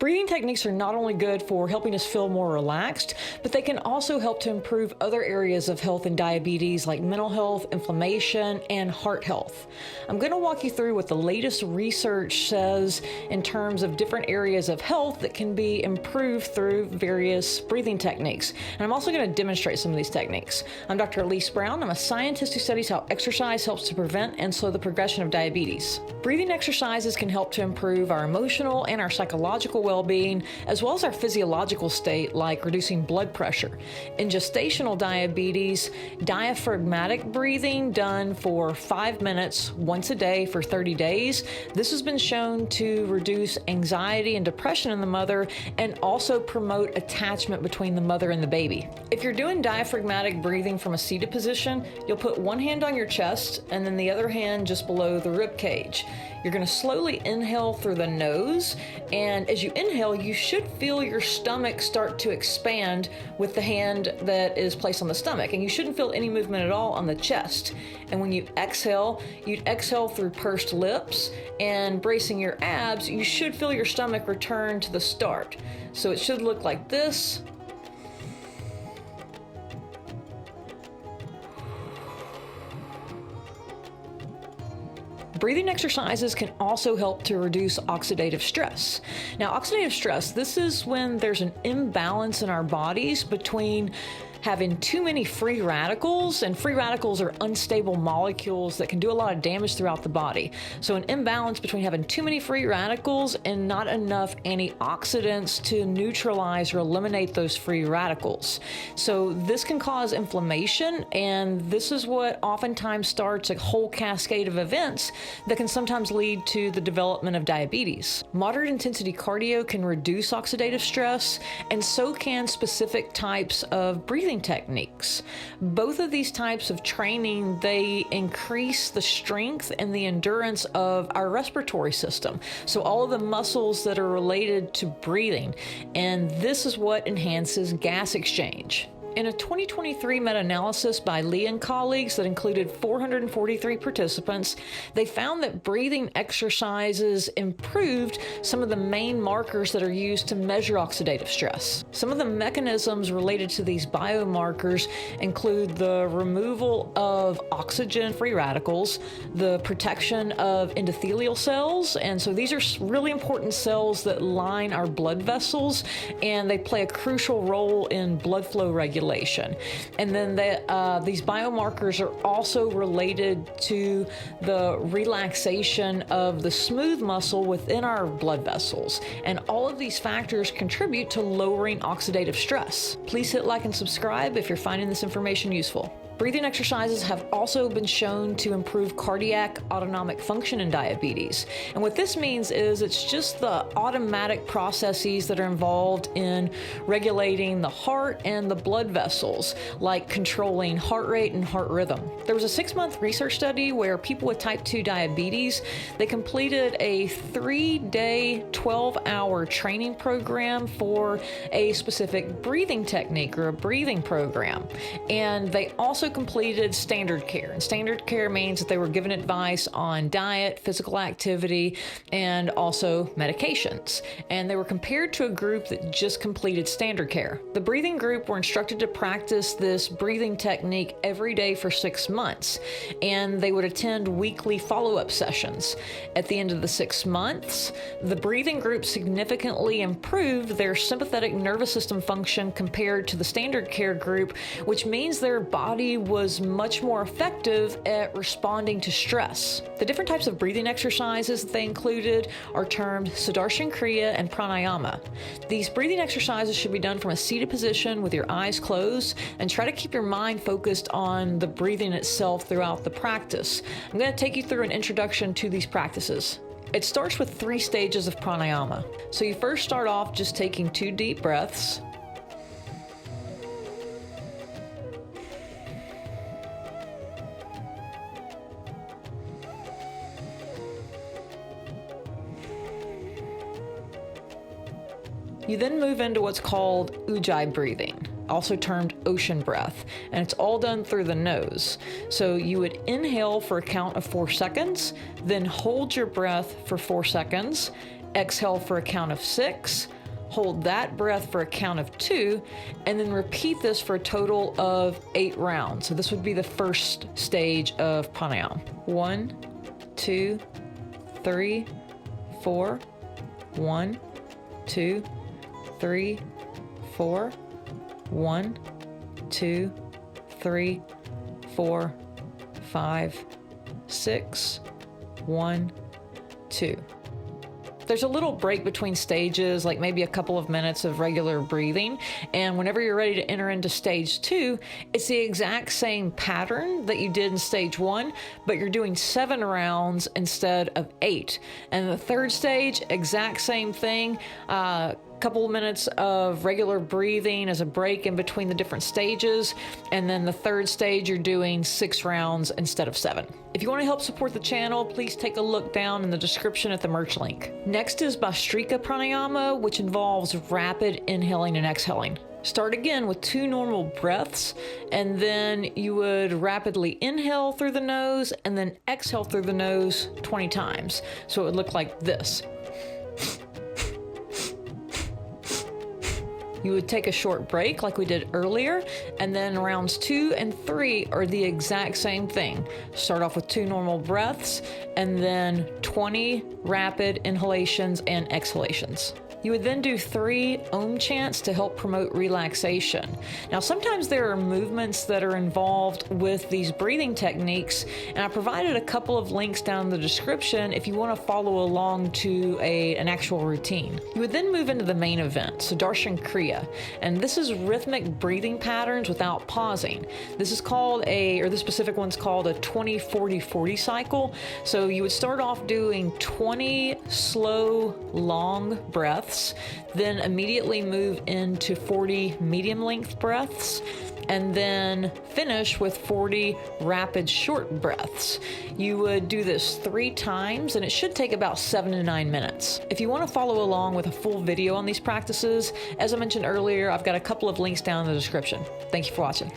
Breathing techniques are not only good for helping us feel more relaxed, but they can also help to improve other areas of health and diabetes like mental health, inflammation, and heart health. I'm going to walk you through what the latest research says in terms of different areas of health that can be improved through various breathing techniques. And I'm also going to demonstrate some of these techniques. I'm Dr. Elise Brown. I'm a scientist who studies how exercise helps to prevent and slow the progression of diabetes. Breathing exercises can help to improve our emotional and our psychological well-being, as well as our physiological state, like reducing blood pressure. In gestational diabetes, diaphragmatic breathing done for 5 minutes once a day for 30 days, this has been shown to reduce anxiety and depression in the mother and also promote attachment between the mother and the baby. If you're doing diaphragmatic breathing from a seated position, you'll put one hand on your chest and then the other hand just below the rib cage. You're going to slowly inhale through the nose, and as you inhale, you should feel your stomach start to expand with the hand that is placed on the stomach, and you shouldn't feel any movement at all on the chest. And when you exhale, you'd exhale through pursed lips, and bracing your abs, you should feel your stomach return to the start. So it should look like this. Breathing exercises can also help to reduce oxidative stress. Now, oxidative stress, this is when there's an imbalance in our bodies between having too many free radicals, and free radicals are unstable molecules that can do a lot of damage throughout the body. So an imbalance between having too many free radicals and not enough antioxidants to neutralize or eliminate those free radicals. So this can cause inflammation, and this is what oftentimes starts a whole cascade of events that can sometimes lead to the development of diabetes. Moderate intensity cardio can reduce oxidative stress, and so can specific types of breathing techniques. Both of these types of training, they increase the strength and the endurance of our respiratory system. So all of the muscles that are related to breathing, and this is what enhances gas exchange. In a 2023 meta-analysis by Lee and colleagues that included 443 participants, they found that breathing exercises improved some of the main markers that are used to measure oxidative stress. Some of the mechanisms related to these biomarkers include the removal of oxygen-free radicals, the protection of endothelial cells, and so these are really important cells that line our blood vessels, and they play a crucial role in blood flow regulation. And then these biomarkers are also related to the relaxation of the smooth muscle within our blood vessels. And all of these factors contribute to lowering oxidative stress. Please hit like and subscribe if you're finding this information useful. Breathing exercises have also been shown to improve cardiac autonomic function in diabetes. And what this means is it's just the automatic processes that are involved in regulating the heart and the blood vessels, like controlling heart rate and heart rhythm. There was a 6-month research study where people with type 2 diabetes, they completed a 3-day, 12-hour training program for a specific breathing technique or a breathing program. And they also completed standard care. And standard care means that they were given advice on diet, physical activity, and also medications. And they were compared to a group that just completed standard care. The breathing group were instructed to practice this breathing technique every day for 6 months, and they would attend weekly follow-up sessions. At the end of the 6 months, the breathing group significantly improved their sympathetic nervous system function compared to the standard care group, which means their body was much more effective at responding to stress. The different types of breathing exercises that they included are termed Sudarshan Kriya and Pranayama. These breathing exercises should be done from a seated position with your eyes closed, and try to keep your mind focused on the breathing itself throughout the practice. I'm going to take you through an introduction to these practices. It starts with 3 stages of pranayama. So you first start off just taking 2 deep breaths. You then move into what's called Ujjayi breathing, also termed ocean breath, and it's all done through the nose. So you would inhale for a count of 4 seconds, then hold your breath for 4 seconds, exhale for a count of 6, hold that breath for a count of 2, and then repeat this for a total of 8 rounds. So this would be the first stage of pranayama. 1, 2, 3, 4. 1, 2, 3, 4. 1, 2, 3, 4, 5, 6. 1, 2. There's a little break between stages, like maybe a couple of minutes of regular breathing. And whenever you're ready to enter into stage 2, it's the exact same pattern that you did in stage 1, but you're doing 7 rounds instead of 8. And the third stage, exact same thing. Couple of minutes of regular breathing as a break in between the different stages. And then the third stage, you're doing 6 rounds instead of 7. If you want to help support the channel, please take a look down in the description at the merch link. Next is Bhastrika Pranayama, which involves rapid inhaling and exhaling. Start again with 2 normal breaths, and then you would rapidly inhale through the nose and then exhale through the nose 20 times. So it would look like this. You would take a short break like we did earlier, and then rounds 2 and 3 are the exact same thing. Start off with 2 normal breaths, and then 20 rapid inhalations and exhalations. You would then do 3 Om chants to help promote relaxation. Now, sometimes there are movements that are involved with these breathing techniques, and I provided a couple of links down in the description if you want to follow along to an actual routine. You would then move into the main event, Sudarshan Kriya, and this is rhythmic breathing patterns without pausing. This is called this specific one's called a 20-40-40 cycle. So you would start off doing 20 slow, long breaths, then immediately move into 40 medium length breaths, and then finish with 40 rapid short breaths. You would do this 3 times, and it should take about 7 to 9 minutes. If you want to follow along with a full video on these practices, as I mentioned earlier, I've got a couple of links down in the description. Thank you for watching.